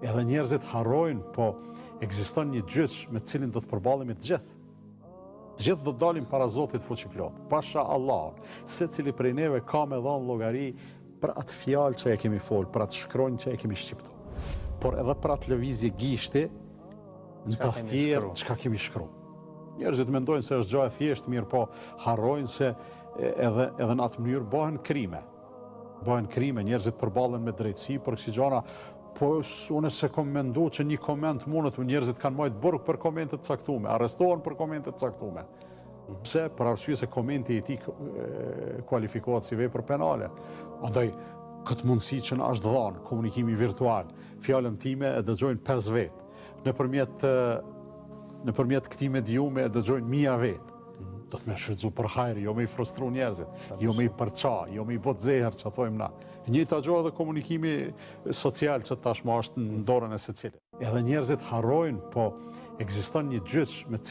Edhe njerëzit harrojnë, po ekziston një gjyq me cilin do të përballemi të gjithë. Të gjithë do të dalim para Zotit fuqiplot. Pasha Allah, secili prej neve ka me dhënë llogari për atë fjalë që e kemi fol, për atë shkronjë që e kemi shqiptu. Por edhe për atë lëvizje gishti, në tastier, çka kemi shkruar. Njerëzit mendojnë se është gjë e thjeshtë, mirë po harrojnë se edhe në atë mënyrë bëhen krime. Bëhen krime, njerëzit përballen me drejtësi për kësi gjëra. Po unë se kom mendu që një koment mundet, njerëzit kanë majtë burg për komentet caktume, arrestohen për komentet caktume. Pse? Për arsye se komenti i tij kualifikohet si vepër penale. Andaj, këtë mundësi që na është dhënë, komunikimi virtual, fjalën time e dëgjojnë 5 vetë. Nëpërmjet këtij mediume e dëgjojnë 1000 vetë. Do të më shfrytëzu për hajër, jo me i frustru njerëzit, jo me i përça, jo me i bot zeher që thojmë na. Njëjta gjë edhe komunikimi social që tashmë është në dorën e secilit. Edhe njerëzit harrojnë, po ekziston një gjyq me